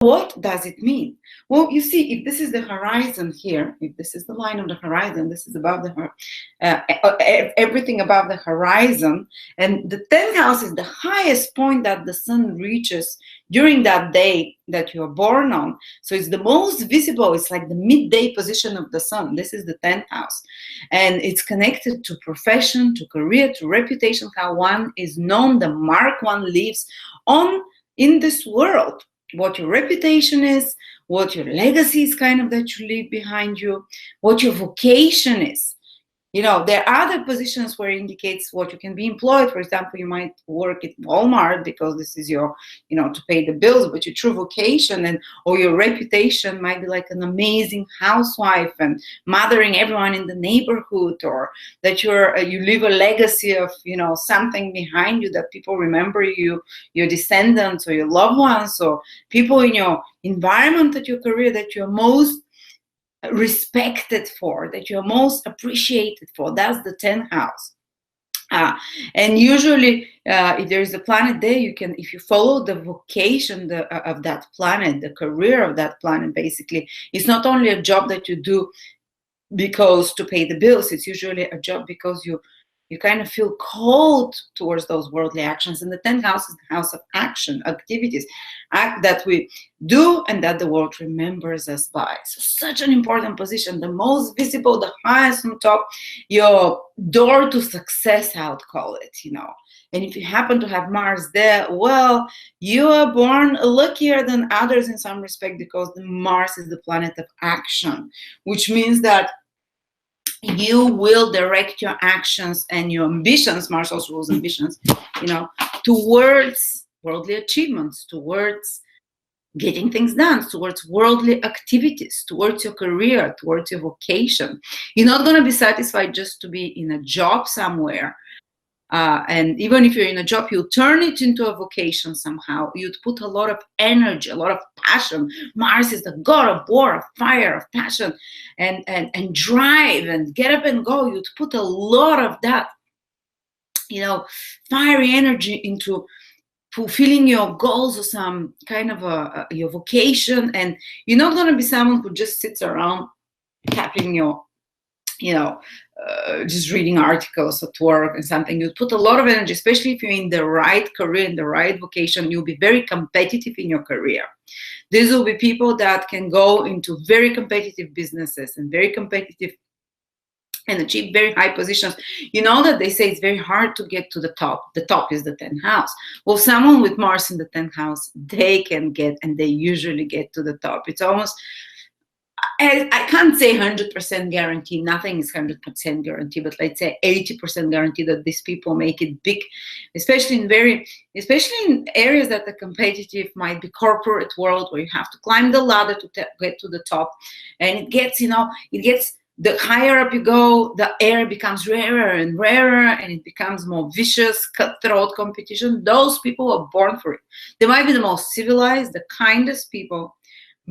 what does it mean? Well, you see, if this is the horizon here, if this is the line of the horizon, this is above the everything above the horizon, and the 10th house is the highest point that the sun reaches during that day that you're born on. So it's the most visible. It's like the midday position of the sun. This is the 10th house, and it's connected to profession, to career, to reputation, how one is known, the mark one leaves on in this world, what your reputation is, what your legacy is kind of that you leave behind you, what your vocation is. You know, there are other positions where it indicates what you can be employed. For example, you might work at Walmart because this is your, you know, to pay the bills, but your true vocation and or your reputation might be like an amazing housewife and mothering everyone in the neighborhood, or that you leave a legacy of, you know, something behind you that people remember you, your descendants or your loved ones, or people in your environment at your career that you're most respected for, that you're most appreciated for. That's the 10th house. And usually if there is a planet there, you can, if you follow the vocation of that planet, the career of that planet, basically, it's not only a job that you do because to pay the bills, it's usually a job because you kind of feel called towards those worldly actions. And the 10th house is the house of action, activities that we do and that the world remembers us by. So such an important position, the most visible, the highest on top, your door to success, I would call it, you know. And if you happen to have Mars there, well, you are born luckier than others in some respect, because the Mars is the planet of action, which means that you will direct your actions and your ambitions, Mars also rules ambitions, you know, towards worldly achievements, towards getting things done, towards worldly activities, towards your career, towards your vocation. You're not going to be satisfied just to be in a job somewhere. And even if you're in a job, you turn it into a vocation somehow. You'd put a lot of energy, a lot of passion. Mars is the god of war, of fire, of passion, and drive, and get up and go. You'd put a lot of that, you know, fiery energy into fulfilling your goals or some kind of your vocation. And you're not going to be someone who just sits around tapping your, you know, just reading articles at work and something. You put a lot of energy, especially if you're in the right career, in the right vocation. You'll be very competitive in your career. These will be people that can go into very competitive businesses and very competitive and achieve very high positions. You know that they say it's very hard to get to the top. The top is the 10th house. Well, someone with Mars in the 10th house, they can get, and they usually get to the top. It's almost, I can't say 100% guarantee, nothing is 100% guarantee, but let's say 80% guarantee that these people make it big, especially in areas that are competitive, might be corporate world, where you have to climb the ladder to get to the top. And it gets, you know, the higher up you go, the air becomes rarer and rarer, and it becomes more vicious, cutthroat competition. Those people are born for it. They might be the most civilized, the kindest people,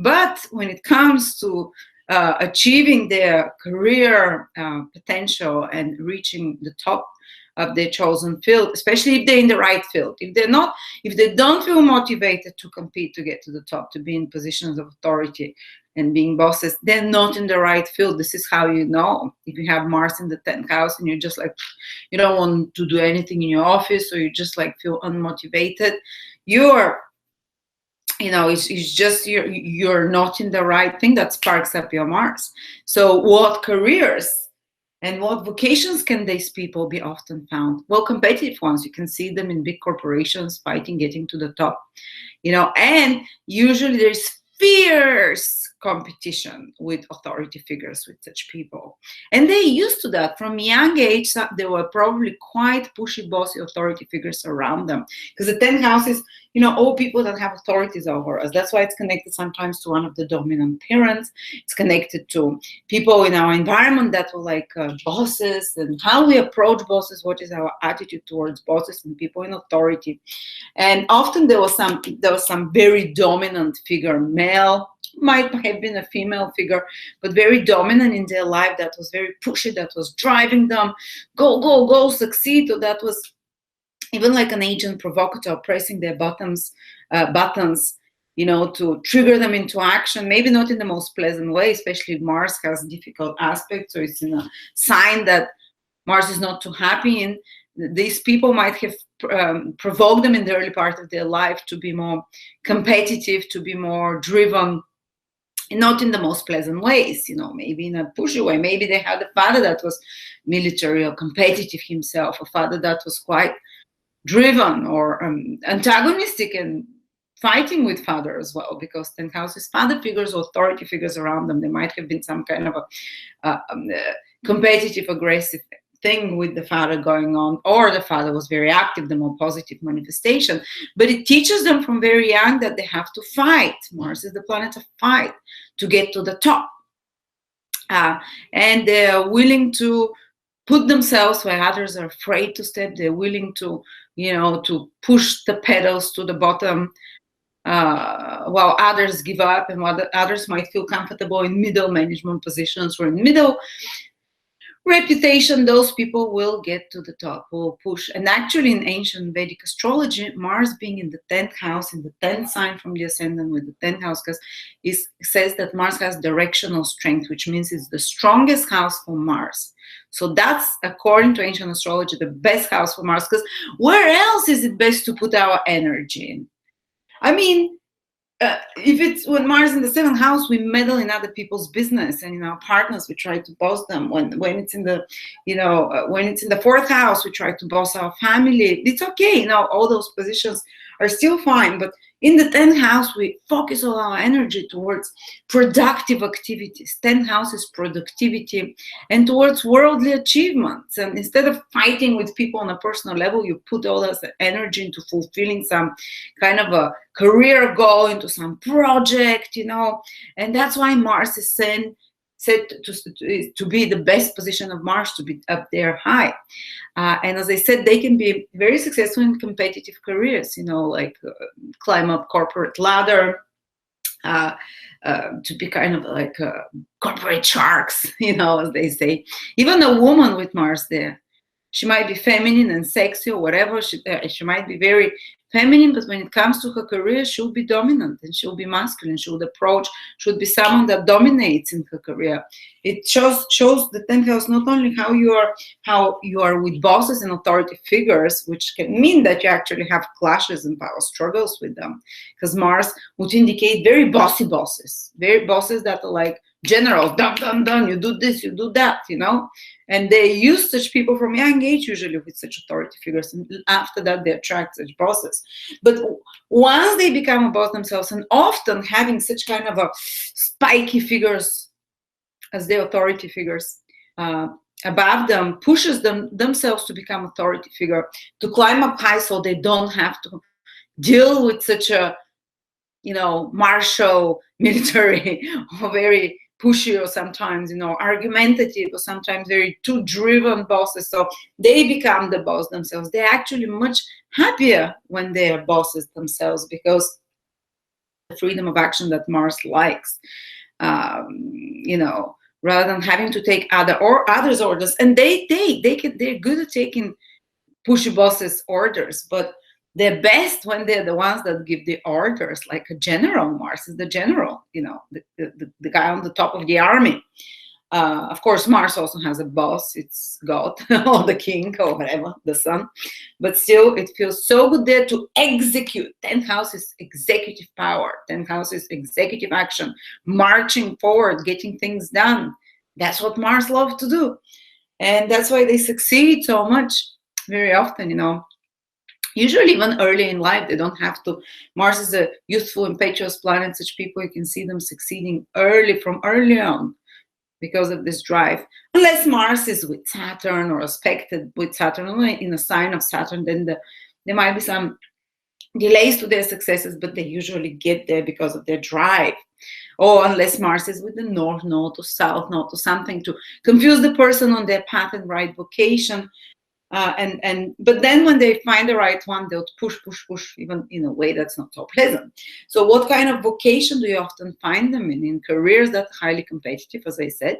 but when it comes to achieving their career potential and reaching the top of their chosen field, especially if they're in the right field, if they don't feel motivated to compete to get to the top, to be in positions of authority and being bosses, they're not in the right field. This is how you know. If you have Mars in the 10th house and you're just like, you don't want to do anything in your office, or you just like feel unmotivated, you're, you know, it's just you're not in the right thing. That sparks up your Mars. So what careers and what vocations can these people be often found? Well, competitive ones. You can see them in big corporations fighting, getting to the top, you know, and usually there's fierce competition with authority figures, with such people. And they're used to that. From a young age, there were probably quite pushy, bossy authority figures around them. Because the 10th house is, you know, all people that have authorities over us. That's why it's connected sometimes to one of the dominant parents. It's connected to people in our environment that were like bosses, and how we approach bosses, what is our attitude towards bosses and people in authority. And often there was some very dominant figure, male, might have been a female figure, but very dominant in their life, that was very pushy, that was driving them, go, succeed, or that was even like an agent provocateur, pressing their buttons, to trigger them into action, maybe not in the most pleasant way, especially if Mars has difficult aspects, so it's in a sign that Mars is not too happy in. These people might have provoked them in the early part of their life to be more competitive, to be more driven, not in the most pleasant ways, maybe in a pushy way. Maybe they had a father that was military or competitive himself, a father that was quite driven or antagonistic and fighting with father as well, because 10th house is father figures, authority figures around them. There might have been some kind of a competitive, aggressive thing with the father going on, or the father was very active, the more positive manifestation. But it teaches them from very young that they have to fight. Mars is the planet of fight to get to the top. And they're willing to put themselves where others are afraid to step. They're willing to, to push the pedals to the bottom, while others give up, and while others might feel comfortable in middle management positions or in middle reputation. Those people will get to the top, will push. And actually, in ancient Vedic astrology, Mars being in the 10th house, in the 10th sign from the ascendant with the 10th house, because it says that Mars has directional strength, which means it's the strongest house for Mars. So that's, according to ancient astrology, the best house for Mars, because where else is it best to put our energy in? I mean, if it's when Mars in the 7th house, we meddle in other people's business, and in our partners we try to boss them. When it's in the when it's in the 4th house, we try to boss our family. It's okay, all those positions are still fine. But in the 10th house, we focus all our energy towards productive activities. 10th house is productivity, and towards worldly achievements. And instead of fighting with people on a personal level, you put all this energy into fulfilling some kind of a career goal, into some project, and that's why Mars is said to be the best position of Mars, to be up there high. And as I said, they can be very successful in competitive careers, like climb up corporate ladder, to be kind of like corporate sharks, as they say. Even a woman with Mars there, she might be feminine and sexy or whatever. She might be very feminine, but when it comes to her career, she'll be dominant and she'll be masculine. She'll be someone that dominates in her career. It shows the 10th house not only how you are with bosses and authority figures, which can mean that you actually have clashes and power struggles with them, because Mars would indicate very bossy bosses, very bosses that are like generals, done, you do this, you do that, and they use such people from young age, usually with such authority figures, and after that they attract such bosses. But once they become a boss themselves, and often having such kind of a spiky figures as their authority figures above them, pushes themselves to become authority figure, to climb up high, so they don't have to deal with such a martial military or very pushy, or sometimes argumentative, or sometimes very too driven bosses. So they become the boss themselves. They're actually much happier when they are bosses themselves, because the freedom of action that Mars likes, rather than having to take others' orders. And they're good at taking pushy bosses' orders, but they're best when they're the ones that give the orders, like a general. Mars is the general, the guy on the top of the army. Of course, Mars also has a boss. It's God or the king or whatever, the sun. But still, it feels so good there to execute. 10th house is executive power. 10th house is executive action, marching forward, getting things done. That's what Mars loves to do. And that's why they succeed so much very often, Usually even early in life, they don't have to. Mars is a youthful, impetuous planet. Such people, you can see them succeeding from early on because of this drive. Unless Mars is with Saturn or aspected with Saturn, in a sign of Saturn, then there might be some delays to their successes, but they usually get there because of their drive. Or unless Mars is with the North Node or South Node or something to confuse the person on their path and right vocation. But then when they find the right one, they'll push, even in a way that's not so pleasant. So what kind of vocation do you often find them in careers that are highly competitive, as I said?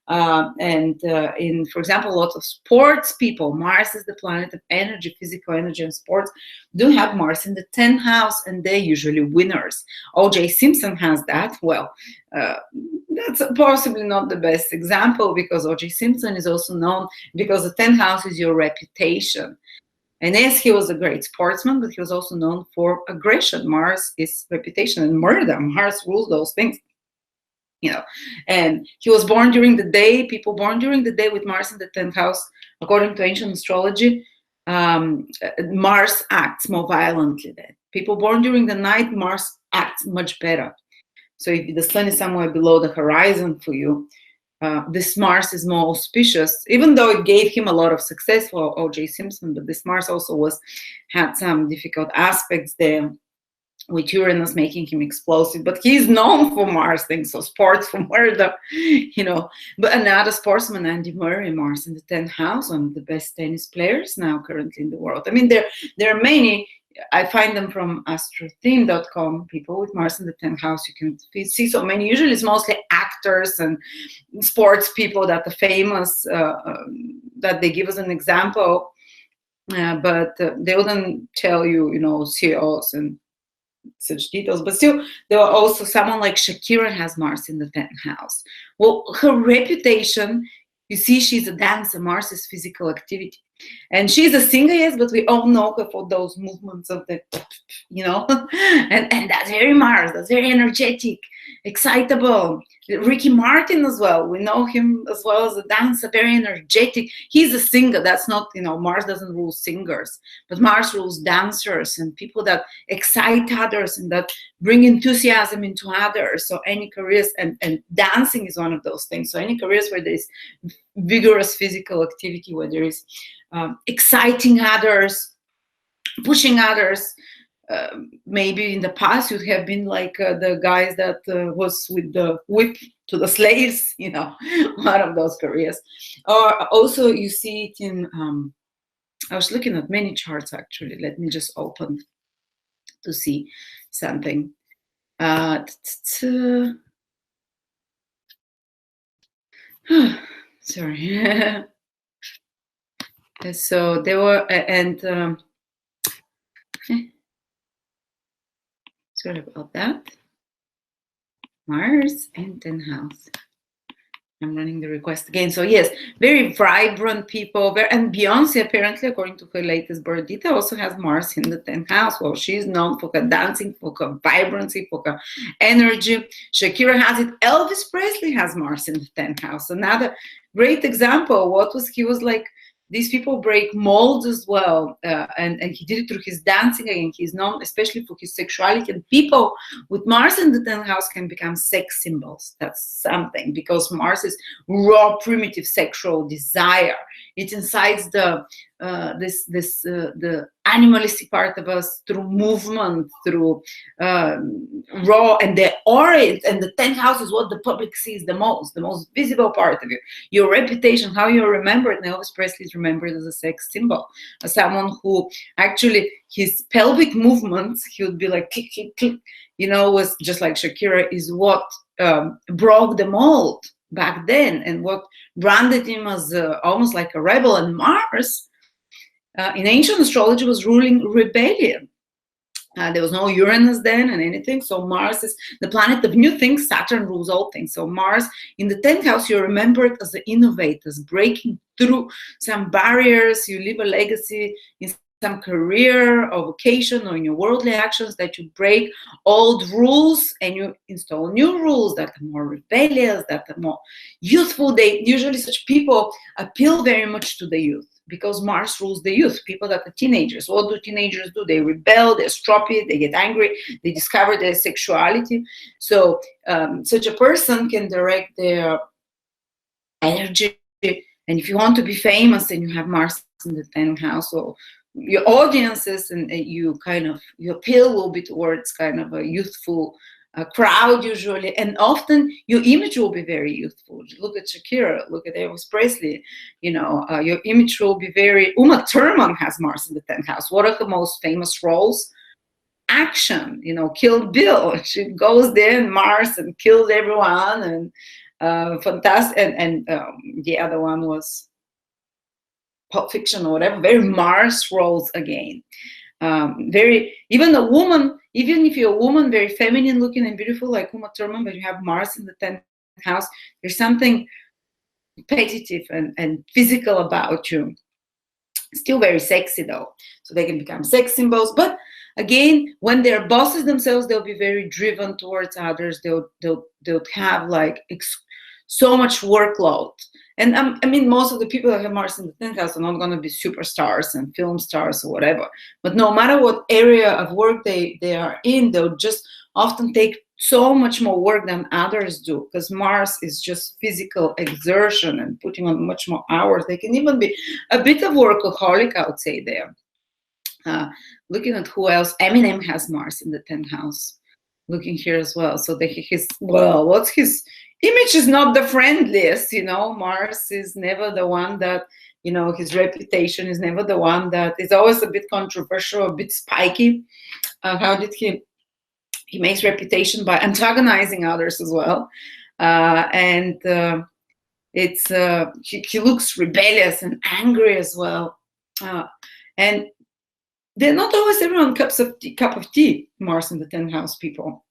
In, for example, a lot of sports people, Mars is the planet of energy, physical energy, and sports, do have Mars in the 10th house, and they're usually winners. O.J. Simpson has that. Well, that's possibly not the best example, because O.J. Simpson is also known because the 10th house is your reputation. And yes, he was a great sportsman, but he was also known for aggression. Mars is reputation and murder. Mars rules those things. And he was born during the day. People born during the day with Mars in the 10th house, according to ancient astrology, Mars acts more violently then. People born during the night, Mars acts much better. So if the sun is somewhere below the horizon for you, this Mars is more auspicious, even though it gave him a lot of success for O.J. Simpson, but this Mars also had some difficult aspects there, with Uranus making him explosive. But he's known for Mars things, so sports, for murder, But another sportsman, Andy Murray, Mars in the 10th house, one of the best tennis players now currently in the world. I mean, there are many. I find them from astrotheme.com, people with Mars in the 10th house. You can see so many. Usually it's mostly actors and sports people that are famous, that they give us an example, but they wouldn't tell you, CEOs and such details. But still, there are also someone like Shakira has Mars in the 10th house. Well, her reputation, you see, she's a dancer. Mars is physical activity. And she's a singer, yes, but we all know her for those movements of the, and that's very Mars. That's very energetic, excitable. Ricky Martin as well. We know him as well as a dancer, very energetic. He's a singer. That's not, Mars doesn't rule singers, but Mars rules dancers and people that excite others and that bring enthusiasm into others. So any careers, and dancing is one of those things. So any careers where there is vigorous physical activity, where there is exciting others, pushing others. Maybe in the past you'd have been like the guys that was with the whip to the slaves, one of those careers. Or also you see it in, I was looking at many charts actually. Let me just open to see something. Sorry. So there were, sorry about that. Mars and 10th house. I'm running the request again. So yes, very vibrant people. And Beyonce, apparently, according to her latest birth data, also has Mars in the 10th house. Well, she's known for her dancing, for her vibrancy, for her energy. Shakira has it. Elvis Presley has Mars in the 10th house. Another great example. He was like, these people break molds as well, and he did it through his dancing. Again, he's known especially for his sexuality, and people with Mars in the 10th house can become sex symbols. That's something, because Mars is raw, primitive sexual desire. It incites the animalistic part of us through movement, through raw, and the aura, and the 10th house is what the public sees the most visible part of you. Your reputation, how you're remembered. And Elvis Presley is remembered as a sex symbol, as someone who actually, his pelvic movements, he would be like click, click, click, was just like Shakira, is what broke the mold back then, and what branded him as almost like a rebel. And Mars, in ancient astrology, was ruling rebellion. There was no Uranus then and anything. So Mars is the planet of new things. Saturn rules all things. So Mars in the 10th house, you're remembered as the innovators, breaking through some barriers. You leave a legacy in some career or vocation or in your worldly actions, that you break old rules and you install new rules that are more rebellious, that are more youthful. Usually such people appeal very much to the youth, because Mars rules the youth, people that are teenagers. What do teenagers do? They rebel, they're stroppy, they get angry, they discover their sexuality. So such a person can direct their energy. And if you want to be famous and you have Mars in the 10th house, or your audiences, and your appeal will be towards kind of a youthful crowd usually, and often your image will be very youthful. Look at Shakira, look at Elvis Presley, your image will be very. Uma Thurman has Mars in the 10th house. What are the most famous roles? Action, Kill Bill. She goes there in Mars and kills everyone, fantastic. And the other one was Pulp Fiction or whatever. Very Mars roles again. Very, even a woman, even if you're a woman, very feminine looking and beautiful like Uma Thurman, but you have Mars in the 10th house, there's something competitive and physical about you. Still very sexy though, so they can become sex symbols. But again, when they're bosses themselves, they'll be very driven towards others. They'll have like so much workload. And I mean, most of the people that have Mars in the 10th house are not going to be superstars and film stars or whatever. But no matter what area of work they are in, they'll just often take so much more work than others do, because Mars is just physical exertion and putting on much more hours. They can even be a bit of workaholic, I would say there. Looking at who else, Eminem has Mars in the 10th house. Looking here as well. So what's his image is not the friendliest, you know. Mars is never the one that, you know, his reputation is never the one that is always a bit controversial, a bit spiky. How did he makes reputation by antagonizing others as well. He looks rebellious and angry as well. And they're not always everyone cup of tea, Mars in the 10th house people.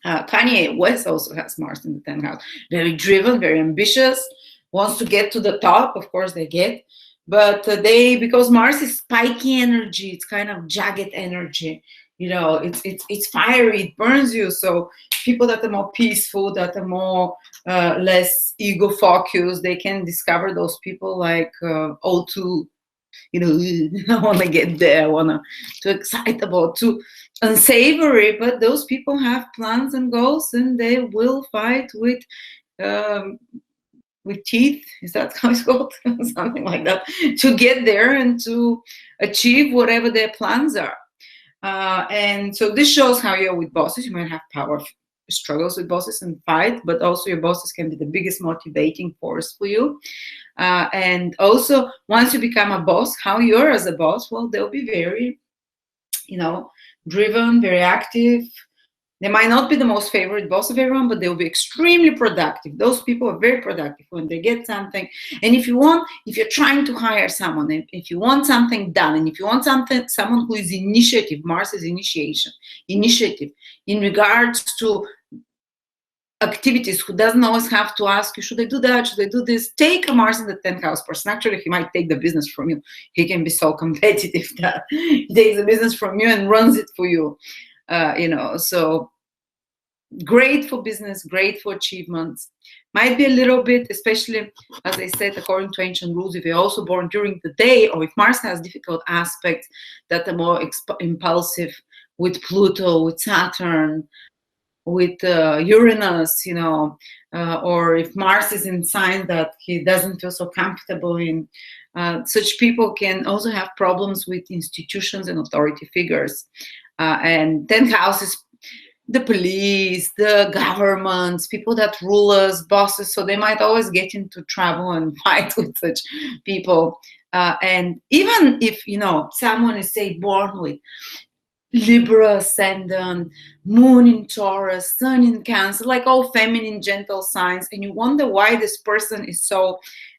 Kanye West also has Mars in the 10th house. Very driven, very ambitious, wants to get to the top. Of course they get. But because Mars is spiky energy, it's kind of jagged energy. You know, it's fiery, it burns you. So people that are more peaceful, that are more less ego focused, they can discover those people like O2. You know, I want to get there, I want too excitable, too unsavory. But those people have plans and goals, and they will fight with teeth. Is that how it's called? Something like that, to get there and to achieve whatever their plans are. And so this shows how you're with bosses. You might have power struggles with bosses and fight, but also your bosses can be the biggest motivating force for you. And also, once you become a boss, how you're as a boss, well, they'll be very, you know, driven, very active. They might not be the most favorite boss of everyone, but they'll be extremely productive. Those people are very productive when they get something. And if you're trying to hire someone, if you want something done, and if you want someone who is initiative, Mars is initiative, in regards to activities, who doesn't always have to ask you, should I do that, should I do this? Take a Mars in the 10th house person. Actually, he might take the business from you. He can be so competitive that he takes the business from you and runs it for you. You know, so great for business, great for achievements. Might be a little bit, especially, as I said, according to ancient rules, if you're also born during the day, or if Mars has difficult aspects that are more impulsive, with Pluto, with Saturn, with Uranus, you know, or if Mars is in signs that he doesn't feel so comfortable in, such people can also have problems with institutions and authority figures. And 10th house is the police, the governments, people that rule us, bosses, so they might always get into trouble and fight with such people. And even if, you know, someone is, say, born with Libra ascendant, moon in Taurus, sun in Cancer, like all feminine, gentle signs, and you wonder why this person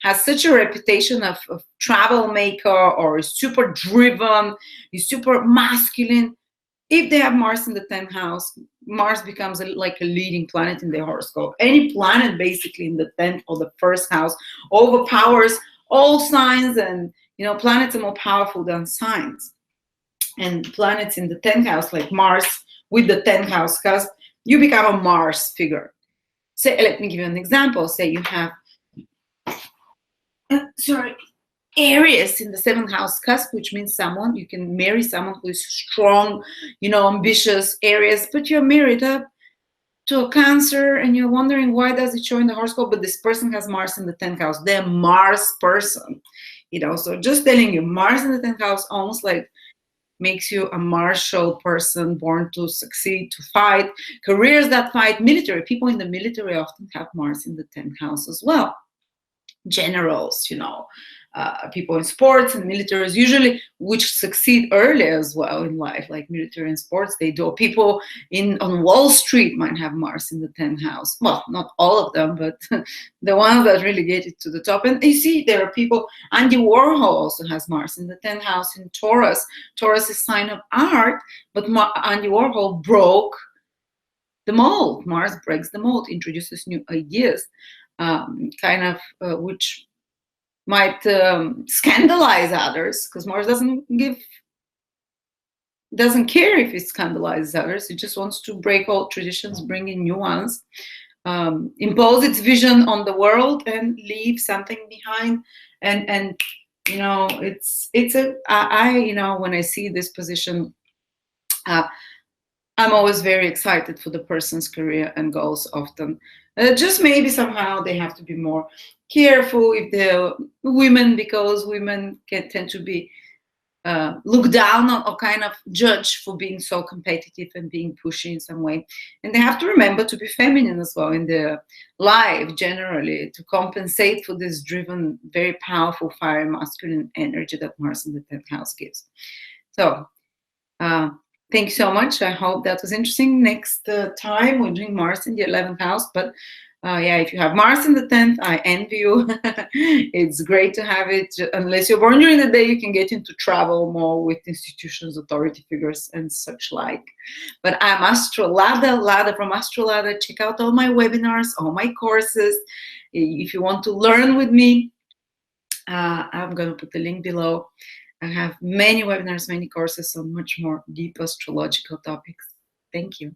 has such a reputation of troublemaker, or is super driven, is super masculine. If they have Mars in the 10th house, Mars becomes like a leading planet in their horoscope. Any planet basically in the 10th or the first house overpowers all signs, and, you know, planets are more powerful than signs. And planets in the 10th house, like Mars with the 10th house cusp, you become a Mars figure. Say, let me give you an example. Say you have, Aries in the 7th house cusp, which means you can marry someone who is strong, you know, ambitious, Aries, but you're married up to a Cancer, and you're wondering why does it show in the horoscope, but this person has Mars in the 10th house. They're a Mars person, you know. So just telling you, Mars in the 10th house almost like makes you a martial person, born to succeed, to fight, careers that fight, military. People in the military often have Mars in the 10th house as well. Generals, you know, people in sports and militaries usually, which succeed early as well in life, like military and sports, they do. People on Wall Street might have Mars in the 10th house. Well, not all of them, but the ones that really get it to the top. And you see, there are people. Andy Warhol also has Mars in the 10th house in Taurus. Taurus is sign of art, but Andy Warhol broke the mold. Mars breaks the mold, introduces new ideas, which might scandalize others, because Mars doesn't care if it scandalizes others. It just wants to break old traditions, bring in new ones, impose its vision on the world, and leave something behind. And you know, when I see this position, I'm always very excited for the person's career and goals often. Just maybe somehow they have to be more careful if they're women, because women can tend to be looked down on or kind of judged for being so competitive and being pushy in some way. And they have to remember to be feminine as well in their life generally, to compensate for this driven, very powerful, fiery masculine energy that Mars in the 10th house gives. So thank you so much. I hope that was interesting. Next time we're doing Mars in the 11th house, but yeah, if you have Mars in the 10th, I envy you. It's great to have it. Unless you're born during the day, you can get into trouble more with institutions, authority figures, and such like. But I'm Astrolada, Lada from Astrolada. Check out all my webinars, all my courses. If you want to learn with me, I'm going to put the link below. I have many webinars, many courses on much more deep astrological topics. Thank you.